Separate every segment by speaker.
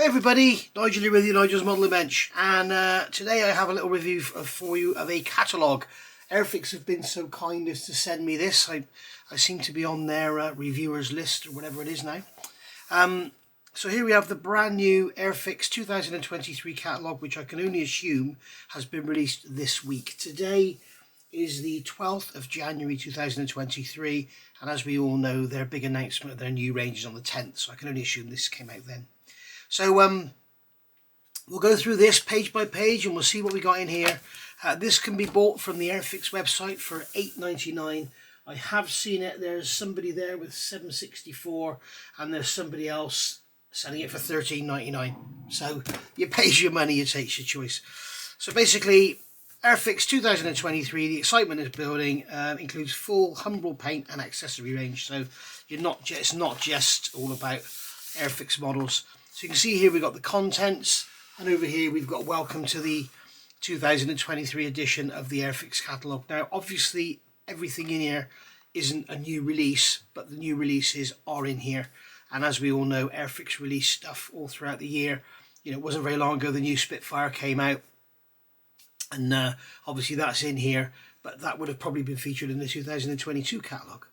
Speaker 1: Hey everybody, Nigel here with you, Nigel's Modelling Bench, and today I have a little review for you of a catalogue. Airfix have been so kind as to send me this. I seem to be on their reviewers list or whatever it is now. So here we have the brand new Airfix 2023 catalogue, which I can only assume has been released this week. Today is the 12th of January 2023, and as we all know, their big announcement of their new range is on the 10th, so I can only assume this came out then. So we'll go through this page by page and we'll see what we got in here. This can be bought from the Airfix website for $8.99. I have seen it. There's somebody there with $7.64 and there's somebody else selling it for $13.99. So you pay your money, you take your choice. So basically, Airfix 2023, the excitement is building, includes full Humbrol paint and accessory range. So it's not just all about Airfix models. So you can see here we've got the contents, and over here we've got welcome to the 2023 edition of the Airfix catalogue. Now obviously everything in here isn't a new release, but the new releases are in here. And as we all know, Airfix release stuff all throughout the year. You know, it wasn't very long ago the new Spitfire came out, and obviously that's in here, but that would have probably been featured in the 2022 catalogue.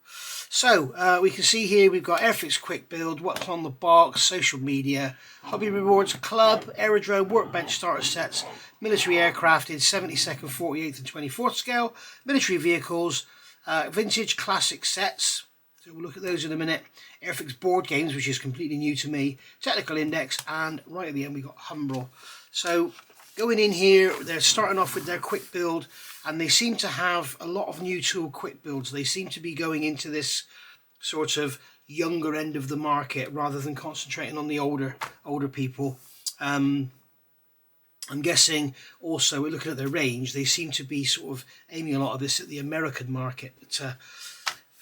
Speaker 1: So we can see here we've got Airfix Quick Build, what's on the box, social media, hobby rewards, club, aerodrome, workbench starter sets, military aircraft in 72nd, 48th and 24th scale, military vehicles, vintage classic sets, so we'll look at those in a minute, Airfix board games, which is completely new to me, technical index, and right at the end we got Humbrol. So going in here, they're starting off with their quick build, and they seem to have a lot of new tool quick builds. They seem to be going into this sort of younger end of the market rather than concentrating on the older people. I'm guessing also, we're looking at their range, they seem to be sort of aiming a lot of this at the American market, but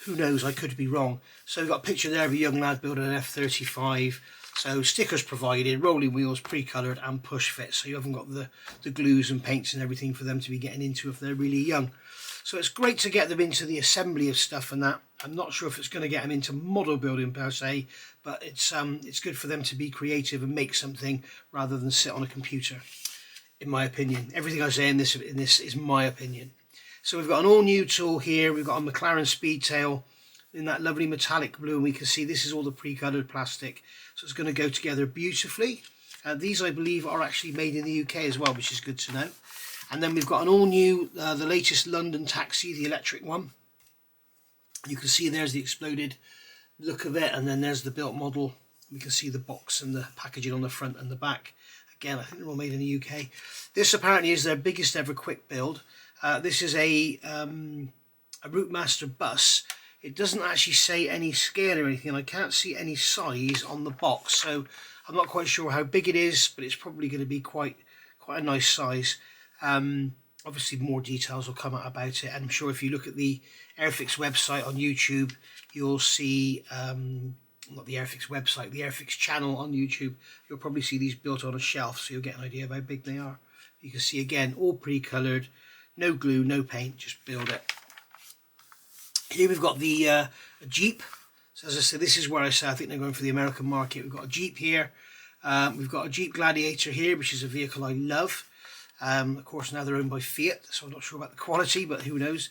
Speaker 1: who knows, I could be wrong. So we've got a picture there of a young lad building an F-35. So stickers provided, rolling wheels, pre-coloured and push fit. So you haven't got the glues and paints and everything for them to be getting into if they're really young. So it's great to get them into the assembly of stuff and that. I'm not sure if it's going to get them into model building per se, but it's good for them to be creative and make something rather than sit on a computer, in my opinion. Everything I say in this is my opinion. So we've got an all new tool here. We've got a McLaren Speedtail in that lovely metallic blue, and we can see this is all the pre-coloured plastic, so it's going to go together beautifully. These I believe are actually made in the UK as well, which is good to know. And then we've got an all new, the latest London Taxi, the electric one. You can see there's the exploded look of it, and then there's the built model. We can see the box and the packaging on the front and the back. Again, I think they're all made in the UK. This apparently is their biggest ever quick build. This is a Routemaster bus. It doesn't actually say any scale or anything, and I can't see any size on the box, so I'm not quite sure how big it is, but it's probably going to be quite a nice size. Obviously more details will come out about it, and I'm sure if you look at the Airfix website on YouTube, you'll see, not the Airfix website, the Airfix channel on YouTube, you'll probably see these built on a shelf, so you'll get an idea of how big they are. You can see again, all pre-coloured, no glue, no paint, just build it. Here we've got the Jeep. So as I said, this is where I say I think they're going for the American market. We've got a Jeep here. We've got a Jeep Gladiator here, which is a vehicle I love. Of course, now they're owned by Fiat, so I'm not sure about the quality, but who knows.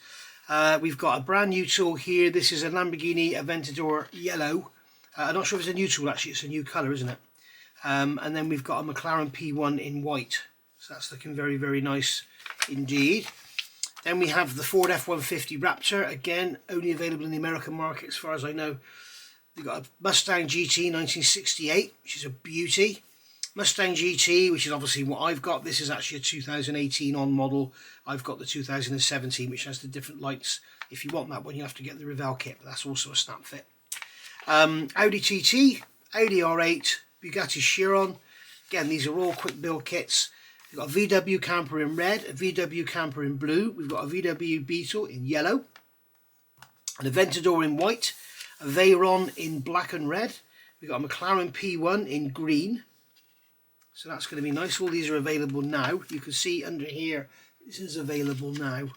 Speaker 1: We've got a brand new tool here. This is a Lamborghini Aventador Yellow. I'm not sure if it's a new tool, actually. It's a new colour, isn't it? And then we've got a McLaren P1 in white. So that's looking very, very nice indeed. Then we have the Ford F-150 Raptor, again, only available in the American market as far as I know. We've got a Mustang GT 1968, which is a beauty. Mustang GT, which is obviously what I've got. This is actually a 2018 on model. I've got the 2017, which has the different lights. If you want that one, you have to get the Revell kit, but that's also a snap fit. Audi TT, Audi R8, Bugatti Chiron. Again, these are all quick build kits. We've got a VW camper in red, a VW camper in blue, we've got a VW Beetle in yellow, an Aventador in white, a Veyron in black and red, we've got a McLaren P1 in green, so that's going to be nice. All these are available now. You can see under here, this is available now,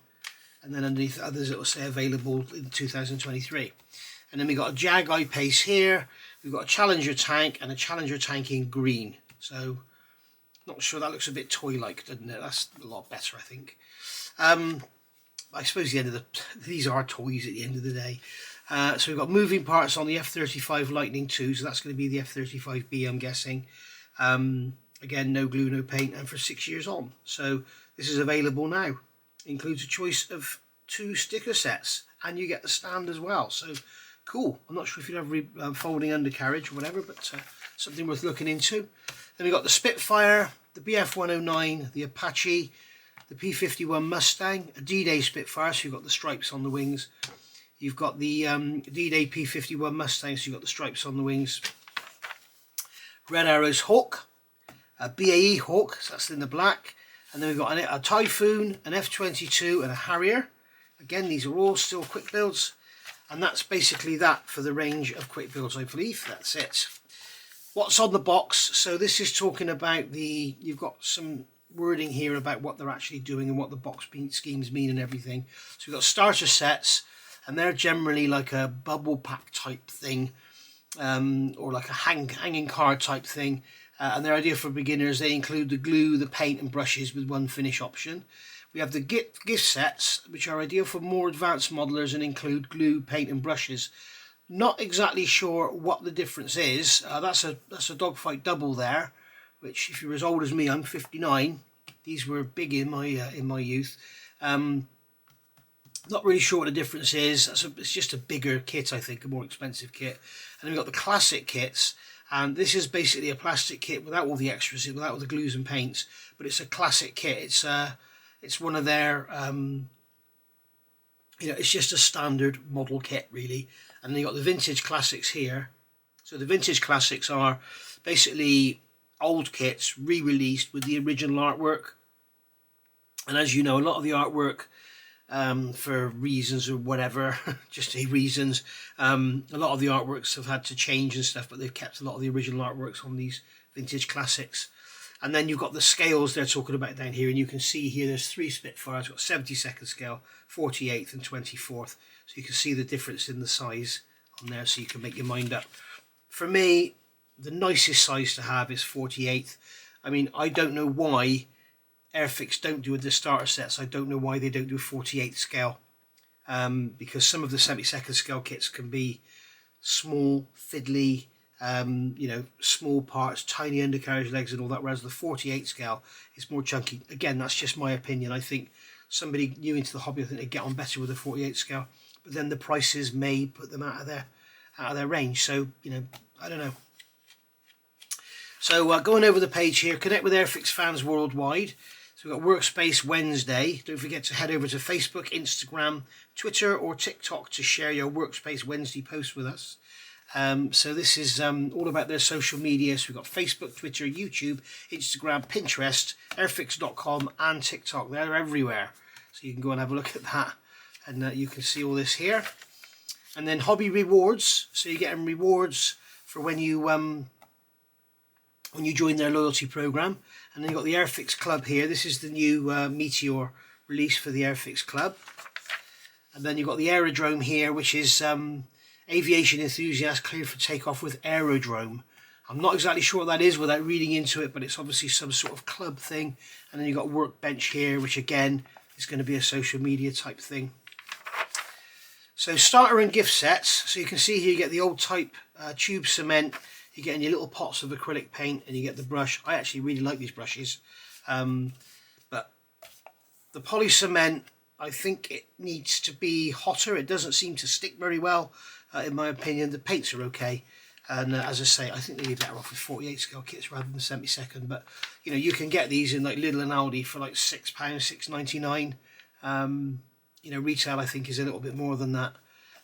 Speaker 1: and then underneath others it will say available in 2023. And then we've got a Jag I-Pace here, we've got a Challenger tank and a Challenger tank in green. So not sure, that looks a bit toy-like, doesn't it? That's a lot better, I think. I suppose these are toys at the end of the day. So we've got moving parts on the F-35 Lightning II, so that's going to be the F-35B, I'm guessing. Again, no glue, no paint, and for 6 years on. So this is available now. Includes a choice of 2 sticker sets, and you get the stand as well. So cool. I'm not sure if you'd have folding undercarriage or whatever, but something worth looking into. Then we've got the Spitfire, the BF-109, the Apache, the P-51 Mustang, a D-Day Spitfire, so you've got the stripes on the wings. You've got the D-Day P-51 Mustang, so you've got the stripes on the wings. Red Arrow's Hawk, a BAE Hawk, so that's in the black. And then we've got a Typhoon, an F-22 and a Harrier. Again, these are all still quick builds. And that's basically that for the range of quick builds, I believe. That's it. What's on the box? So this is talking about you've got some wording here about what they're actually doing and what the box schemes mean and everything. So we've got starter sets, and they're generally like a bubble pack type thing, or like a hanging card type thing. And their idea for beginners, they include the glue, the paint and brushes with one finish option. We have the gift sets, which are ideal for more advanced modelers and include glue, paint and brushes. Not exactly sure what the difference is. That's a Dogfight double there, which if you're as old as me, I'm 59. These were big in my youth. Not really sure what the difference is. It's just a bigger kit, I think, a more expensive kit. And then we've got the classic kits. And this is basically a plastic kit without all the extras, without all the glues and paints, but it's a classic kit. It's one of their, it's just a standard model kit really. And then you've got the vintage classics here. So the vintage classics are basically old kits re-released with the original artwork. And as you know, a lot of the artwork, for reasons or whatever, just reasons, a lot of the artworks have had to change and stuff, but they've kept a lot of the original artworks on these vintage classics. And then you've got the scales they're talking about down here, and you can see here there's 3 Spitfires. Got 72nd scale, 48th and 24th, so you can see the difference in the size on there, so you can make your mind up. For me, the nicest size to have is 48th. I mean, I don't know why Airfix don't do the starter sets. I don't know why they don't do 48th scale, because some of the 72nd scale kits can be small, fiddly, small parts, tiny undercarriage legs and all that, whereas the 48 scale is more chunky. Again, that's just my opinion. I think somebody new into the hobby, I think they get on better with a 48 scale, but then the prices may put them out of their range. So, I don't know. So going over the page here, connect with Airfix fans worldwide. So we've got Workspace Wednesday. Don't forget to head over to Facebook, Instagram, Twitter or TikTok to share your Workspace Wednesday posts with us. So this is all about their social media. So we've got Facebook, Twitter, YouTube, Instagram, Pinterest, airfix.com and TikTok. They're everywhere. So you can go and have a look at that. And you can see all this here. And then hobby rewards. So you're getting rewards for when you join their loyalty program. And then you've got the Airfix Club here. This is the new Meteor release for the Airfix Club. And then you've got the Aerodrome here, which is aviation enthusiast cleared for takeoff with Aerodrome. I'm not exactly sure what that is without reading into it, but it's obviously some sort of club thing. And then you've got Workbench here, which again is going to be a social media type thing. So starter and gift sets. So you can see here you get the old type tube cement. You're getting your little pots of acrylic paint and you get the brush. I actually really like these brushes. But the poly cement, I think it needs to be hotter. It doesn't seem to stick very well, in my opinion. The paints are okay. And as I say, I think they'd be better off with 48 scale kits rather than 72nd. But, you can get these in like Lidl and Aldi for like £6, £6.99. Retail I think is a little bit more than that.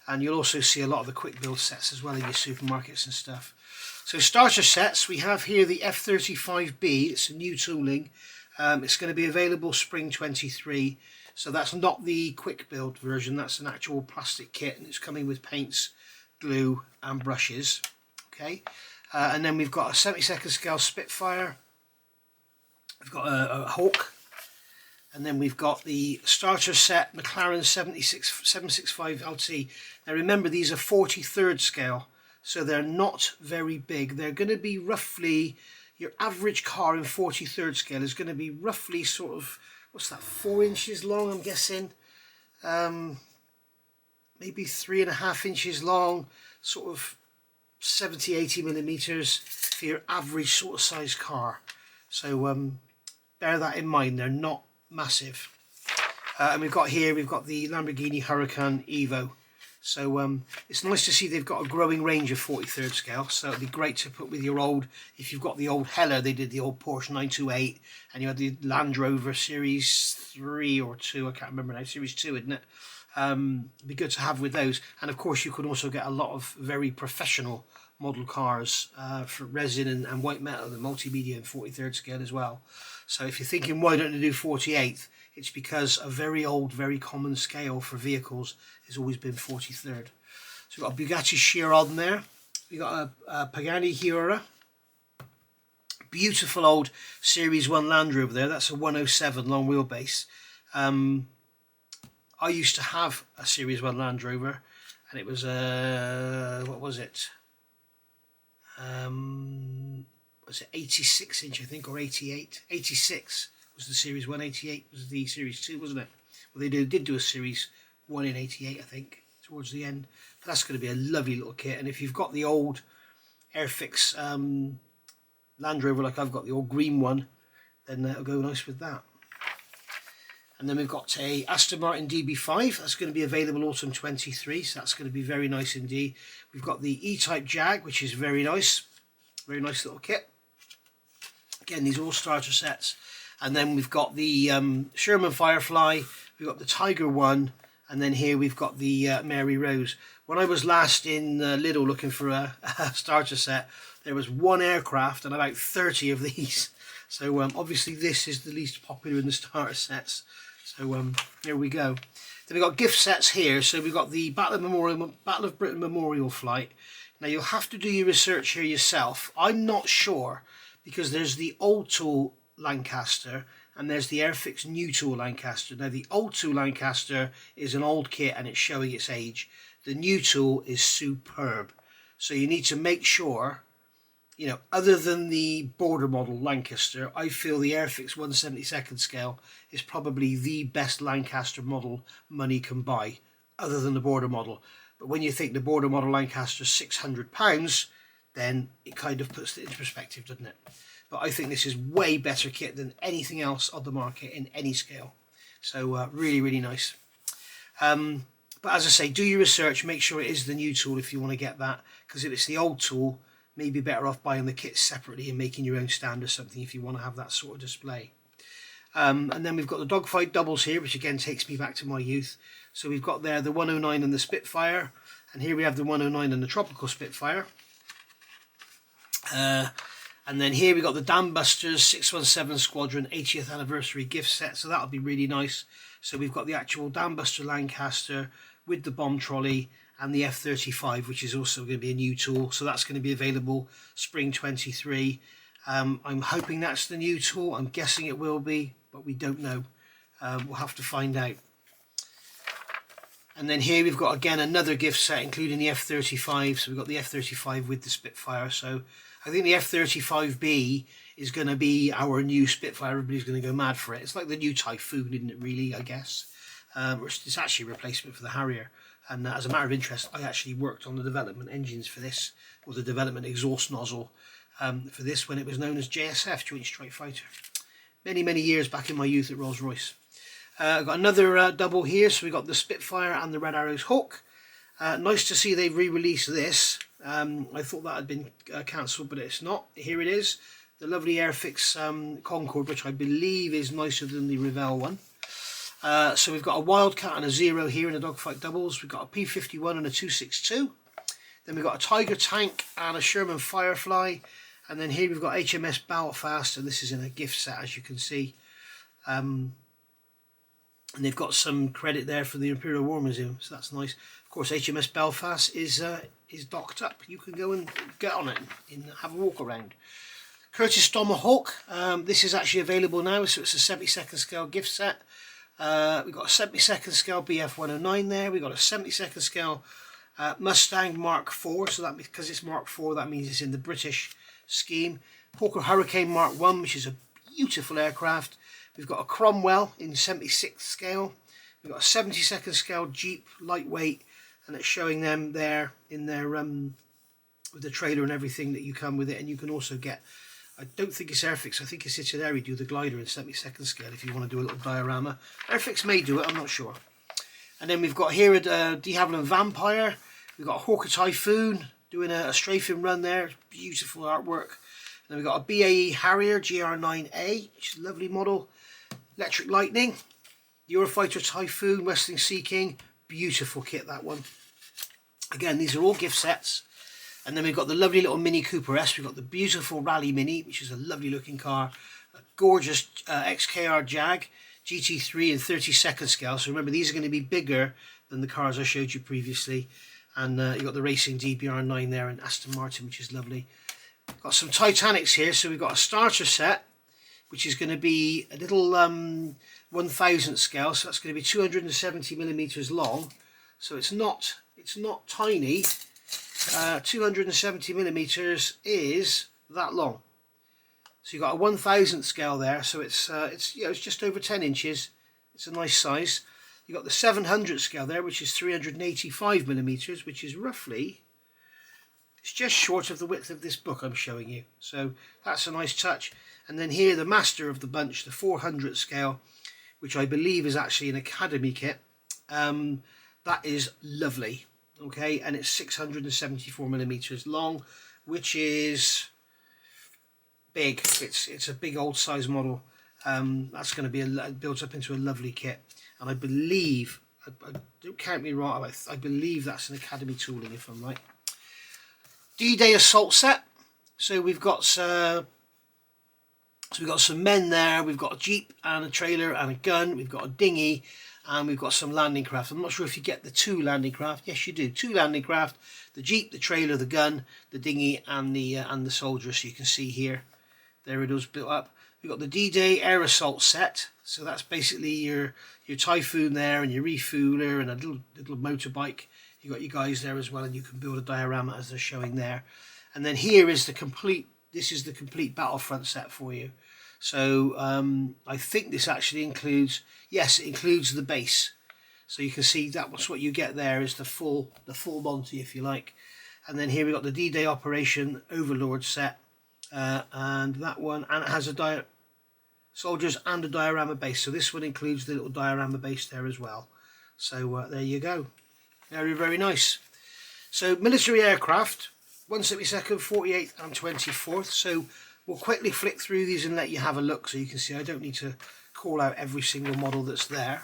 Speaker 1: And you'll also see a lot of the quick build sets as well in your supermarkets and stuff. So starter sets, we have here the F-35B. It's a new tooling. It's going to be available spring 23. So that's not the quick build version. That's an actual plastic kit, and it's coming with paints, glue and brushes. Okay. And then we've got a 72nd scale Spitfire. We've got a Hawk. And then we've got the starter set McLaren 765 LT. Now remember, these are 43rd scale. So they're not very big. They're going to be roughly, your average car in 43rd scale is going to be roughly sort of, what's that, 4 inches long, I'm guessing. Maybe 3.5 inches long, sort of 70-80 millimeters for your average sort of size car. So bear that in mind, they're not massive. And we've got the Lamborghini Huracan Evo. So it's nice to see they've got a growing range of 43rd scale, so it'd be great to put with your old, if you've got the old Hella, they did the old Porsche 928, and you had the Land Rover Series 3 or 2, I can't remember now, Series 2, isn't it? It'd be good to have with those. And of course you could also get a lot of very professional model cars for resin and white metal and multimedia in 43rd scale as well. So if you're thinking, why don't they do 48th? It's because a very old, very common scale for vehicles has always been 43rd. So we've got a Bugatti Chiron there. We've got a Pagani Huayra. Beautiful old Series 1 Land Rover there. That's a 107 long wheelbase. I used to have a Series 1 Land Rover, and it was what was it? Was it 86 inch, I think, or 88? 86 was the Series 1, 88 was the Series 2, wasn't it? Well, they did do a Series 1 in 88, I think, towards the end. But that's going to be a lovely little kit. And if you've got the old Airfix Land Rover, like I've got the old green one, then it'll go nice with that. And then we've got a Aston Martin DB5. That's going to be available autumn 23, so that's going to be very nice indeed. We've got the E-Type Jag, which is very nice little kit. Again, these are all starter sets. And then we've got the Sherman Firefly, we've got the Tiger One, and then here we've got the Mary Rose. When I was last in Lidl looking for a starter set, there was one aircraft and about 30 of these. So obviously this is the least popular in the starter sets. So here we go. Then we've got gift sets here. So we've got the Battle of Britain Memorial Flight. Now you'll have to do your research here yourself. I'm not sure, because there's the old tool Lancaster and there's the Airfix new tool Lancaster. Now the old tool Lancaster is an old kit and it's showing its age. The new tool is superb. So you need to make sure, you know, other than the border model Lancaster, I feel the Airfix 1/72 scale is probably the best Lancaster model money can buy, other than the border model. But when you think the border model Lancaster is £600, then it kind of puts it into perspective, doesn't it? But I think this is way better kit than anything else on the market in any scale. So really, really nice. But as I say, do your research, make sure it is the new tool if you want to get that, because if it's the old tool, maybe better off buying the kit separately and making your own stand or something if you want to have that sort of display. And then we've got the Dogfight doubles here, which again takes me back to my youth. So we've got there the 109 and the Spitfire, and here we have the 109 and the Tropical Spitfire. And then here we got the Dam Busters 617 Squadron 80th anniversary gift set, so that'll be really nice. So we've got the actual Dam Buster Lancaster with the bomb trolley and the F-35, which is also going to be a new tool, so that's going to be available spring 23. I'm hoping that's the new tool. I'm guessing it will be, but we don't know. We'll have to find out. And then here we've got again another gift set including the F-35. So we've got the F-35 with the Spitfire. So I think the F-35B is going to be our new Spitfire. Everybody's going to go mad for it. It's like the new Typhoon, isn't it, really, I guess? It's actually a replacement for the Harrier. And as a matter of interest, I actually worked on the development engines for this, or the development exhaust nozzle for this when it was known as JSF, Joint Strike Fighter. Many, many years back in my youth at Rolls-Royce. I've got another double here, so we've got the Spitfire and the Red Arrows Hawk. Nice to see they've re-released this. I thought that had been cancelled, but it's not. Here it is, the lovely Airfix Concorde, which I believe is nicer than the Revell one. So we've got a Wildcat and a Zero here in the Dogfight doubles. We've got a P51 and a 262. Then we've got a Tiger Tank and a Sherman Firefly. And then here we've got HMS Belfast, and this is in a gift set, as you can see. And they've got some credit there for the Imperial War Museum, so that's nice. Of course, HMS Belfast is docked up. You can go and get on it and have a walk around. Curtis Tomahawk. This is actually available now, so it's a 72nd scale gift set. We've got a 72nd scale BF 109 there. We've got a 72nd scale Mustang Mark IV. So that, because it's Mark IV, that means it's in the British scheme. Hawker Hurricane Mark 1, which is a beautiful aircraft. We've got a Cromwell in 76th scale. We've got a 72nd scale Jeep, lightweight, and it's showing them there in their with the trailer and everything that you come with it. And you can also get, I don't think it's Airfix, I think it's Italeri do the glider in 72nd scale if you want to do a little diorama. Airfix may do it, I'm not sure. And then we've got here a de Havilland Vampire. We've got a Hawker Typhoon doing a strafing run there, beautiful artwork. And then we've got a BAE Harrier GR9A, which is a lovely model. Electric Lightning, Eurofighter Typhoon, Westling Sea King, beautiful kit that one. Again, these are all gift sets. And then we've got the lovely little Mini Cooper S. We've got the beautiful Rally Mini, which is a lovely looking car. A gorgeous XKR Jag GT3 in 32nd scale. So remember, these are going to be bigger than the cars I showed you previously. And you've got the Racing DBR9 there and Aston Martin, which is lovely. Got some Titanics here. So we've got a starter set, which is going to be a little 1000th scale. So that's going to be 270 millimeters long. So it's not tiny. 270 millimeters is that long. So you've got a 1000th scale there. So it's just over 10 inches. It's a nice size. You've got the 700 scale there, which is 385 millimeters, which is roughly, it's just short of the width of this book I'm showing you. So that's a nice touch. And then here, the master of the bunch, the 400 scale, which I believe is actually an Academy kit. That is lovely. Okay, and it's 674 millimeters long, which is big. It's a big old size model. That's going to be built up into a lovely kit. And I believe, don't count me wrong, I believe that's an Academy tooling, if I'm right. D-Day assault set. So we've got some men there. We've got a Jeep and a trailer and a gun. We've got a dinghy, and we've got some landing craft. I'm not sure if you get the 2 landing craft. Yes, you do. 2 landing craft: the Jeep, the trailer, the gun, the dinghy, and the soldier. So you can see here, there it is built up. We've got the D-Day air assault set. So that's basically your Typhoon there, and your refueler, and a little motorbike. You've got your guys there as well, and you can build a diorama as they're showing there. And then here is the complete. This is the complete Battlefront set for you. So I think this actually includes, yes, it includes the base. So you can see that's what you get there, is the full Monty, if you like. And then here we've got the D-Day Operation Overlord set, and that one, and it has a soldiers and a diorama base. So this one includes the little diorama base there as well. So there you go. Very, very nice. So military aircraft, 172nd, 48th and 24th. So we'll quickly flick through these and let you have a look, so you can see I don't need to call out every single model that's there.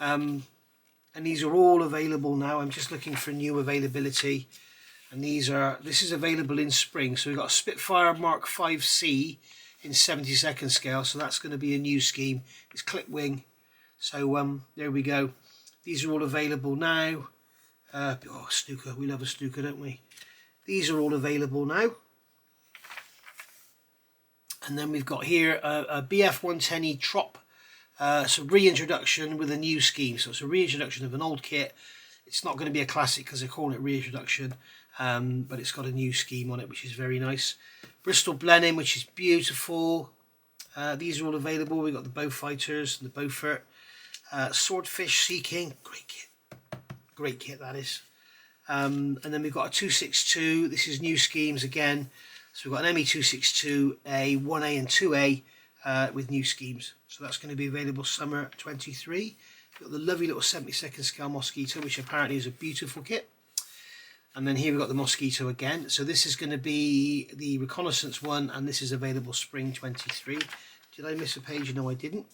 Speaker 1: And these are all available now. I'm just looking for new availability. And this is available in spring. So we've got a Spitfire Mark 5C in 72nd scale. So that's going to be a new scheme. It's clip wing. So there we go. These are all available now. Oh, snooker. We love a snooker, don't we? These are all available now. And then we've got here a BF-110E Trop. It's a reintroduction with a new scheme. So it's a reintroduction of an old kit. It's not going to be a classic because they're calling it reintroduction. But it's got a new scheme on it, which is very nice. Bristol Blenheim, which is beautiful. These are all available. We've got the Beaufighters and the Beaufort. Swordfish Sea King. Great kit. Great kit, that is. And then we've got a 262. This is new schemes again. So we've got an ME262, a 1A and 2A with new schemes. So that's going to be available summer 23. We've got the lovely little 72nd scale Mosquito, which apparently is a beautiful kit. And then here we've got the Mosquito again. So this is going to be the reconnaissance one, and this is available spring 23. Did I miss a page? No, I didn't.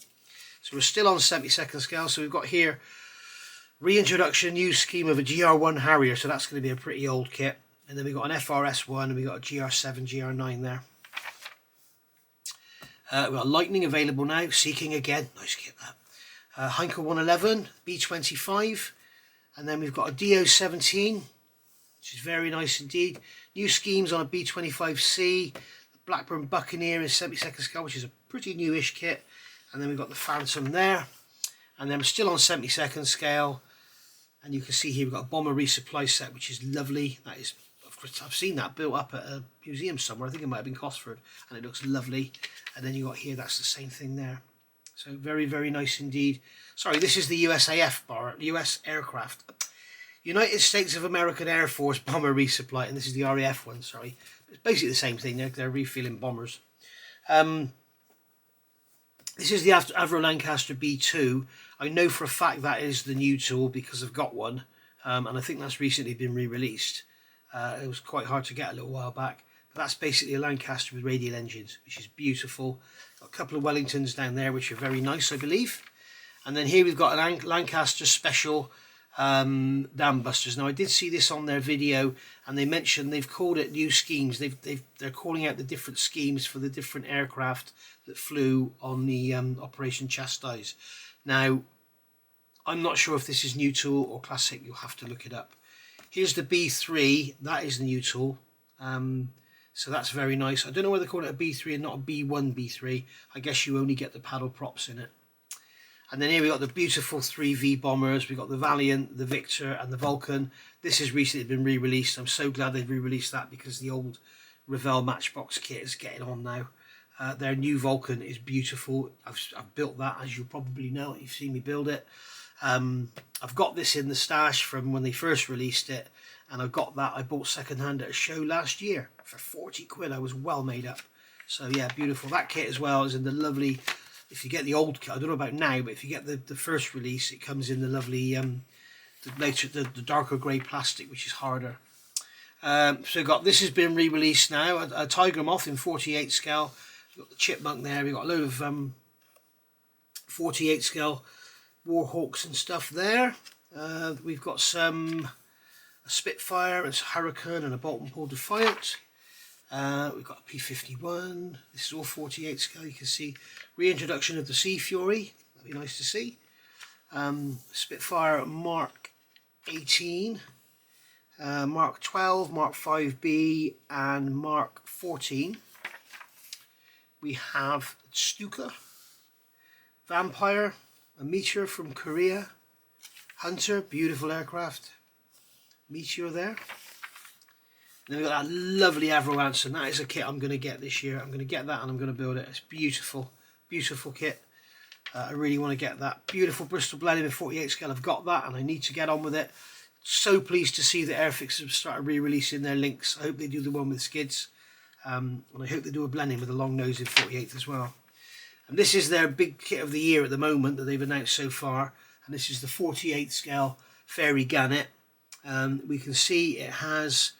Speaker 1: So we're still on 72nd scale. So we've got here reintroduction, new scheme of a GR1 Harrier. So that's going to be a pretty old kit. And then we've got an FRS1 and we've got a GR7, GR9 there. We've got Lightning available now. Seeking again. Nice kit that. Heinkel 111, B25. And then we've got a DO17, which is very nice indeed. New schemes on a B25C. Blackburn Buccaneer in 72nd scale, which is a pretty newish kit. And then we've got the Phantom there. And then we're still on 72nd scale. And you can see here we've got a bomber resupply set, which is lovely. That is, of I've seen that built up at a museum somewhere. I think it might have been Cosford, and it looks lovely. And then you got here, that's the same thing there. So very, very nice indeed. Sorry, this is the USAF bar, US aircraft. United States of American Air Force bomber resupply, and this is the RAF one, sorry. It's basically the same thing, they're refilling bombers. This is the Avro Lancaster B2. I know for a fact that is the new tool because I've got one, and I think that's recently been re-released. It was quite hard to get a little while back, but that's basically a Lancaster with radial engines, which is beautiful. Got a couple of Wellingtons down there, which are very nice, I believe. And then here we've got a Lancaster Special dam busters. Now I did see this on their video, and they mentioned they've called it new schemes. They're calling out the different schemes for the different aircraft that flew on the Operation Chastise. Now I'm not sure if this is new tool or classic. You'll have to look it up. Here's the B3. That is the new tool. So that's very nice. I don't know whether they call it a B3 and not a B1 B3. I guess you only get the paddle props in it. And then here we got the beautiful 3V bombers. We got the Valiant, the Victor, and the Vulcan. This has recently been re-released. I'm so glad they've re-released that because the old Revell Matchbox kit is getting on now. Their new Vulcan is beautiful. I've built that, as you probably know. You've seen me build it. I've got this in the stash from when they first released it, and I've got that. I bought second-hand at a show last year for 40 quid. I was well made up. So yeah, beautiful. That kit as well is in the lovely. If you get the old kit, I don't know about now, but if you get the first release, it comes in the lovely, the darker grey plastic, which is harder. So this has been re-released now. A Tiger Moth in 48 scale. We've got the Chipmunk there. We've got a load of 48 scale Warhawks and stuff there. We've got a Spitfire, a Hurricane, and a Bolt and Pull Defiant. We've got a P-51. This is all 48 scale. You can see reintroduction of the Sea Fury. That'd be nice to see. Spitfire Mark 18, Mark 12, Mark 5B, and Mark 14. We have Stuka, Vampire, a Meteor from Korea, Hunter, beautiful aircraft, Meteor there. And then we've got that lovely Avro Anson. That is a kit I'm going to get this year. I'm going to get that and I'm going to build it. It's beautiful, beautiful kit. I really want to get that. Beautiful Bristol blending in 48 scale. I've got that and I need to get on with it. So pleased to see that Airfix have started re-releasing their links. I hope they do the one with skids. And I hope they do a blending with a long nose in 48 as well. And this is their big kit of the year at the moment that they've announced so far. And this is the 48 scale Fairy Gannet. We can see it has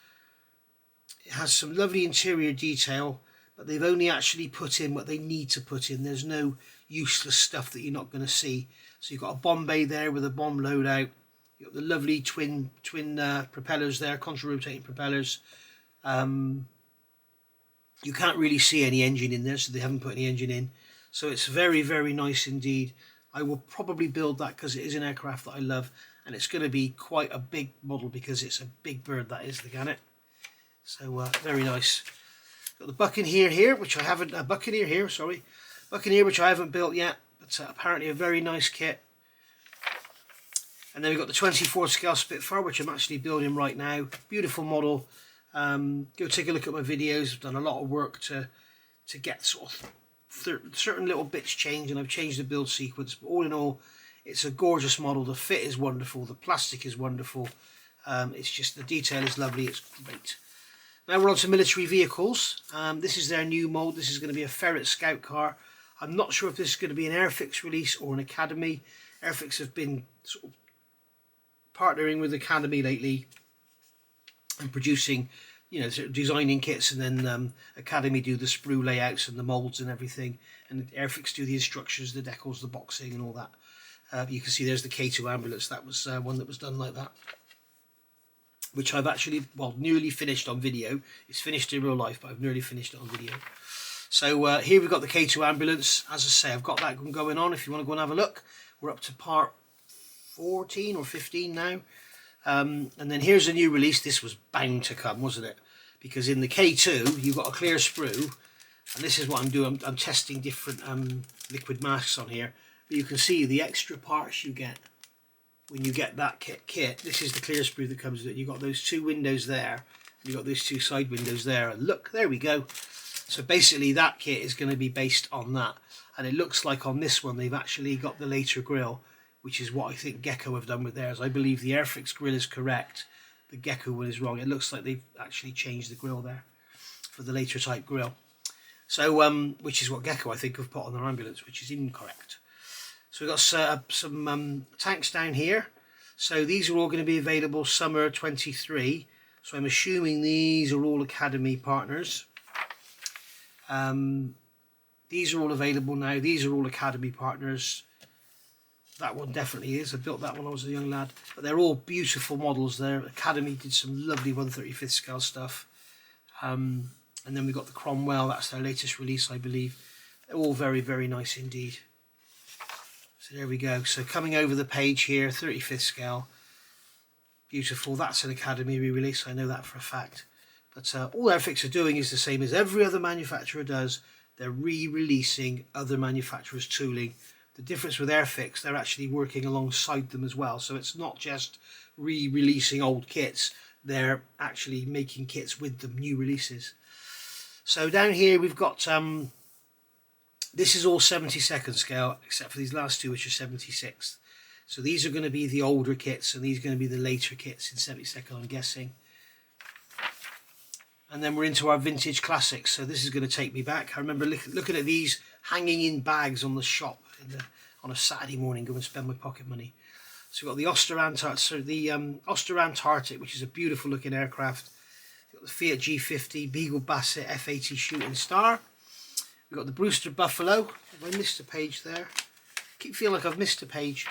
Speaker 1: some lovely interior detail, but they've only actually put in what they need to put in. There's no useless stuff that you're not going to see. So you've got a bomb bay there with a bomb loadout. You've got the lovely twin propellers there, contra-rotating propellers. You can't really see any engine in there, so they haven't put any engine in. So it's very, very nice indeed. I will probably build that because it is an aircraft that I love, and it's going to be quite a big model because it's a big bird, that is the Gannet. So very nice. Got the Buccaneer here, which I haven't. Buccaneer here, sorry, Buccaneer, which I haven't built yet, but apparently a very nice kit. And then we've got the 24 scale Spitfire, which I'm actually building right now. Beautiful model. Go take a look at my videos. I've done a lot of work to get sort of certain little bits changed, and I've changed the build sequence. But all in all, it's a gorgeous model. The fit is wonderful. The plastic is wonderful. It's just the detail is lovely. It's great. Now we're on to military vehicles. This is their new mould. This is going to be a Ferret Scout car. I'm not sure if this is going to be an Airfix release or an Academy. Airfix have been sort of partnering with Academy lately and producing, you know, sort of designing kits, and then Academy do the sprue layouts and the moulds and everything, and Airfix do the instructions, the decals, the boxing and all that. You can see there's the K2 ambulance. That was one that was done like that, which I've actually, well, nearly finished on video. It's finished in real life, but I've nearly finished it on video. So here we've got the K2 ambulance. As I say, I've got that going on if you want to go and have a look. We're up to part 14 or 15 now. And then here's a new release. This was bound to come, wasn't it? Because in the K2, you've got a clear sprue. And this is what I'm doing. I'm testing different liquid masks on here. But you can see the extra parts you get when you get that kit. This is the clear sprue that comes with it. You've got those two windows there. You've got these two side windows there, and look, there we go. So basically that kit is going to be based on that, and it looks like on this one they've actually got the later grille, which is what I think Gecko have done with theirs. I believe the Airfix grille is correct, the Gecko one is wrong. It looks like they've actually changed the grille there for the later type grille. So which is what Gecko I think have put on their ambulance, which is incorrect. So we've got some tanks down here. So these are all going to be available summer 23. So I'm assuming these are all Academy partners. These are all available now. These are all Academy partners. That one definitely is. I built that when I was a young lad. But they're all beautiful models there. Academy did some lovely 1/35th scale stuff. And then we've got the Cromwell. That's their latest release, I believe. They're all very, very nice indeed. So there we go. So coming over the page here, 35th scale. Beautiful. That's an Academy re-release. I know that for a fact. But all Airfix are doing is the same as every other manufacturer does. They're re-releasing other manufacturers' tooling. The difference with Airfix, they're actually working alongside them as well. So it's not just re-releasing old kits. They're actually making kits with them, new releases. So down here we've got, this is all 72nd scale, except for these last two, which are 76th. So these are going to be the older kits, and these are going to be the later kits in 72nd, I'm guessing. And then we're into our vintage classics. So this is going to take me back. I remember looking at these hanging in bags on the shop on a Saturday morning, go and spend my pocket money. So we've got the Oster Antarctic, which is a beautiful looking aircraft. We've got the Fiat G50, Beagle Bassett F80 Shooting Star. We've got the Brewster Buffalo. Have I missed a page there? I keep feeling like I've missed a page.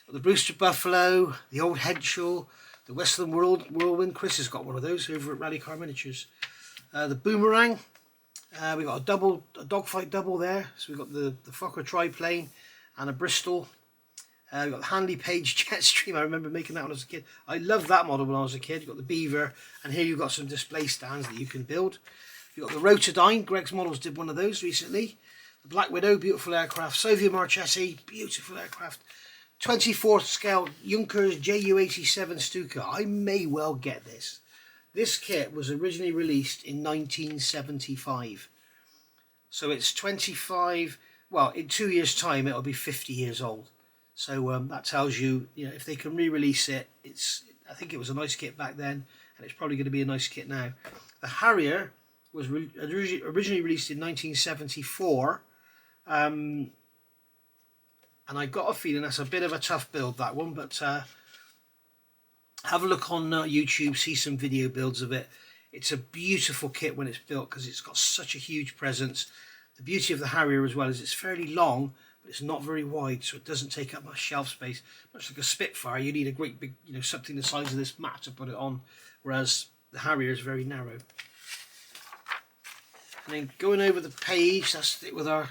Speaker 1: Got the Brewster Buffalo, the old Headshall, the Westland Whirlwind. Chris has got one of those over at Rally Car Miniatures. The Boomerang. We've got a Dogfight double there. So we've got the Fokker triplane and a Bristol. We've got the Handley Page Jetstream. I remember making that when I was a kid. I loved that model when I was a kid. You've got the Beaver, and here you've got some display stands that you can build. You've got the Rotodyne. Greg's Models did one of those recently. The Black Widow, beautiful aircraft. Soviet Marchetti, beautiful aircraft. 24th scale Junkers Ju-87 Stuka. I may well get this. This kit was originally released in 1975. So it's 25, well, in 2 years' time it'll be 50 years old. So that tells you, if they can re-release it, I think it was a nice kit back then, and it's probably going to be a nice kit now. The Harrier was originally released in 1974. And I got a feeling that's a bit of a tough build, that one, but have a look on YouTube, see some video builds of it. It's a beautiful kit when it's built because it's got such a huge presence. The beauty of the Harrier as well is it's fairly long, but it's not very wide, so it doesn't take up much shelf space. Much like a Spitfire, you need a great big, something the size of this mat to put it on, whereas the Harrier is very narrow. And then going over the page, that's it with I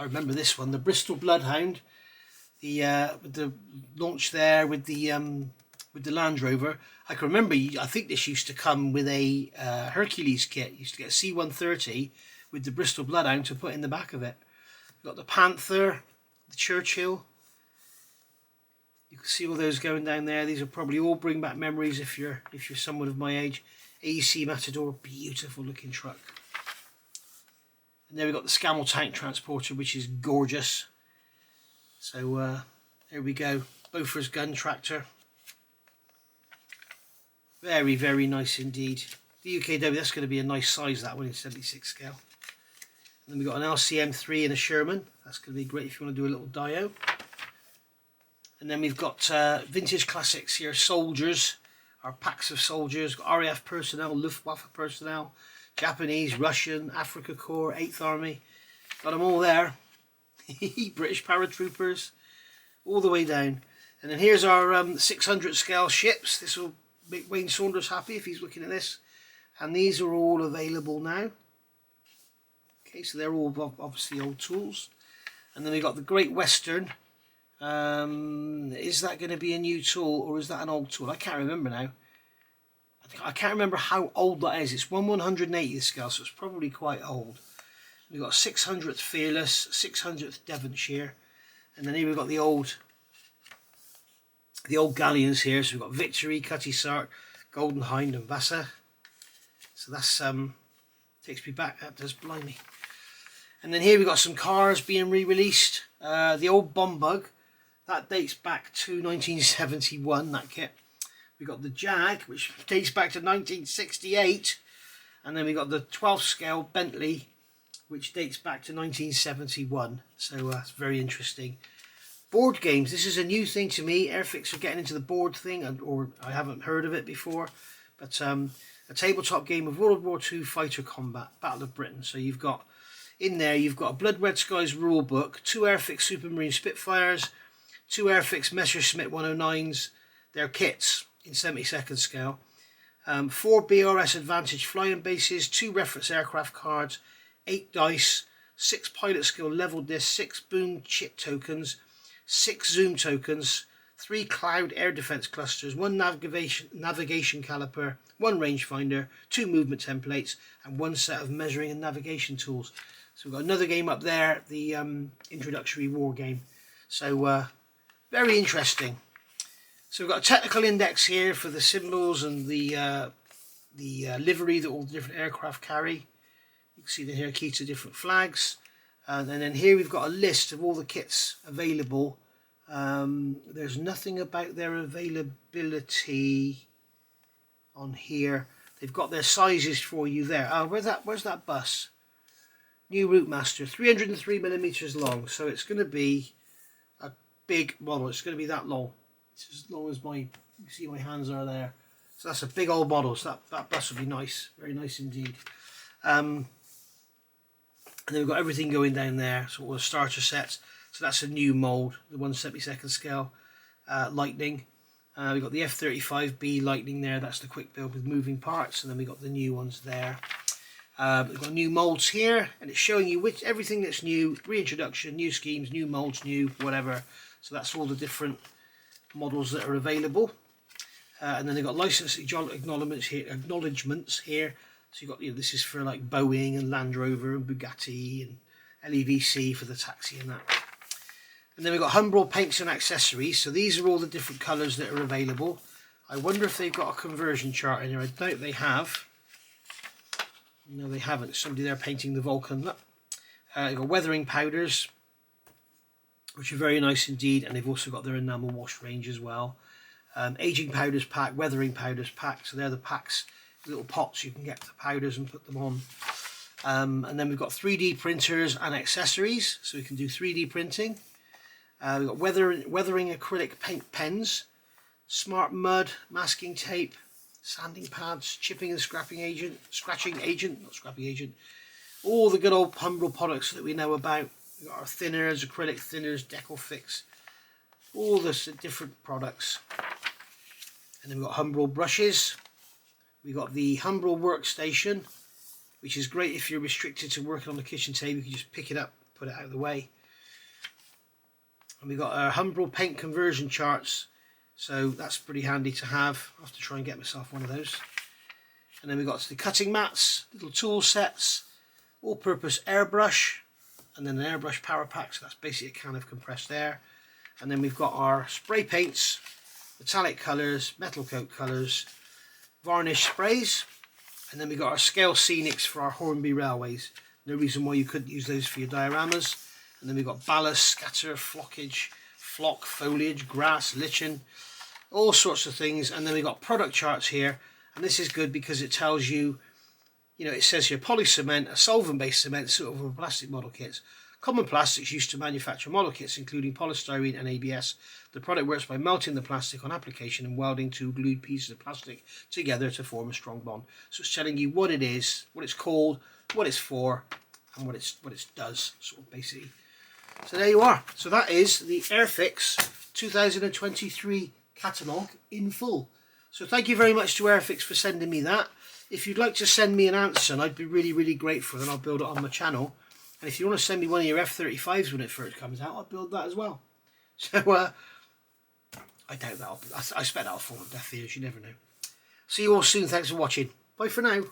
Speaker 1: remember this one, the Bristol Bloodhound, with the launch there with the Land Rover. I can remember, I think this used to come with a Hercules kit. You used to get a C-130 with the Bristol Bloodhound to put in the back of it. We've got the Panther, the Churchill. You can see all those going down there. These will probably all bring back memories if you're someone of my age. AEC Matador, beautiful looking truck. And there we've got the Scammell Tank Transporter, which is gorgeous. So there we go. Bofors Gun Tractor. Very, very nice indeed. The UKW, that's going to be a nice size, that one, in 76 scale. And then we've got an LCM3 and a Sherman. That's going to be great if you want to do a little Dio. And then we've got vintage classics here. Soldiers, our packs of soldiers. Got RAF personnel, Luftwaffe personnel, Japanese, Russian, Afrika Korps, 8th Army. Got them all there. British paratroopers, all the way down. And then here's our 600 scale ships. This will make Wayne Saunders happy if he's looking at this. And these are all available now. Okay, so they're all obviously old tools. And then we've got the Great Western. Is that going to be a new tool or is that an old tool? I can't remember now. I can't remember how old that is. It's 1/180th scale, so it's probably quite old. We've got 600th Fearless, 600th Devonshire, and then here we've got the old galleons here. So we've got Victory, Cutty Sark, Golden Hind and Vasa. So that's takes me back. That does, blimey. And then here we got some cars being re-released. The old Bomb Bug, that dates back to 1971. That kit. We got the Jag, which dates back to 1968, and then we got the 12th scale Bentley, which dates back to 1971. So that's very interesting. Board games. This is a new thing to me. Airfix are getting into the board thing, or I haven't heard of it before. But a tabletop game of World War II fighter combat, Battle of Britain. So you've got in there, you've got a Blood Red Skies rule book, 2 Airfix Supermarine Spitfires, 2 Airfix Messerschmitt 109s. They're kits in 72nd scale. 4 BRS Advantage flying bases, 2 reference aircraft cards, 8 dice, 6 pilot skill level discs, 6 boom chip tokens, 6 zoom tokens, 3 cloud air defense clusters, 1 navigation caliper, 1 rangefinder, 2 movement templates, and 1 set of measuring and navigation tools. So we've got another game up there, the introductory war game. So very interesting. So we've got a technical index here for the symbols and the livery that all the different aircraft carry. You can see the here key to different flags. And then here we've got a list of all the kits available. There's nothing about their availability on here. They've got their sizes for you there. Oh, where's that bus? New Route Master, 303mm long. So it's going to be a big model. It's going to be that long. It's as long as you see my hands are there. So that's a big old model. So that bus will be nice. Very nice indeed. And then we've got everything going down there. So all the starter sets. So that's a new mould, the 1/72 scale Lightning. We've got the F-35B Lightning there. That's the quick build with moving parts. And then we've got the new ones there. We've got new moulds here. And it's showing you everything that's new. Reintroduction, new schemes, new moulds, new whatever. So that's all the different models that are available. And then they've got license acknowledgements here. So you've got, this is for like Boeing and Land Rover and Bugatti and LEVC for the taxi and that. And then we've got Humbrol paints and accessories. So these are all the different colours that are available. I wonder if they've got a conversion chart in here. I doubt they have. No, they haven't. Somebody there painting the Vulcan. Look. They've got weathering powders, which are very nice indeed. And they've also got their enamel wash range as well. Aging powders pack, weathering powders pack. So they're the packs, little pots you can get the powders and put them on. And then we've got 3D printers and accessories, so we can do 3D printing. We've got weathering acrylic paint pens, smart mud, masking tape, sanding pads, chipping and scratching agent, all the good old Humbrol products that we know about. We've got our thinners, acrylic thinners, Decofix, all the different products. And then we've got Humbrol brushes. We've got the Humbrol workstation, which is great if you're restricted to working on the kitchen table. You can just pick it up, put it out of the way. And we've got our Humbrol paint conversion charts, so that's pretty handy to have. I'll have to try and get myself one of those. And then we've got the cutting mats, little tool sets, all-purpose airbrush, and then an airbrush power pack, so that's basically a can of compressed air. And then we've got our spray paints, metallic colours, metal coat colours, varnish sprays, and then we've got our scale scenics for our Hornby railways. No reason why you couldn't use those for your dioramas. And then we've got ballast, scatter, flockage, flock, foliage, grass, lichen, all sorts of things. And then we've got product charts here, and this is good because it tells you, it says here poly cement, a solvent-based cement suitable for plastic model kits. Common plastics used to manufacture model kits, including polystyrene and ABS. The product works by melting the plastic on application and welding two glued pieces of plastic together to form a strong bond. So it's telling you what it is, what it's called, what it's for, and what it does, sort of basically. So there you are. So that is the Airfix 2023 catalogue in full. So thank you very much to Airfix for sending me that. If you'd like to send me an answer, I'd be really, really grateful, and I'll build it on my channel. And if you want to send me one of your F-35s when it first comes out, I'll build that as well. So I doubt that. I expect that'll fall on deaf ears. You never know. See you all soon. Thanks for watching. Bye for now.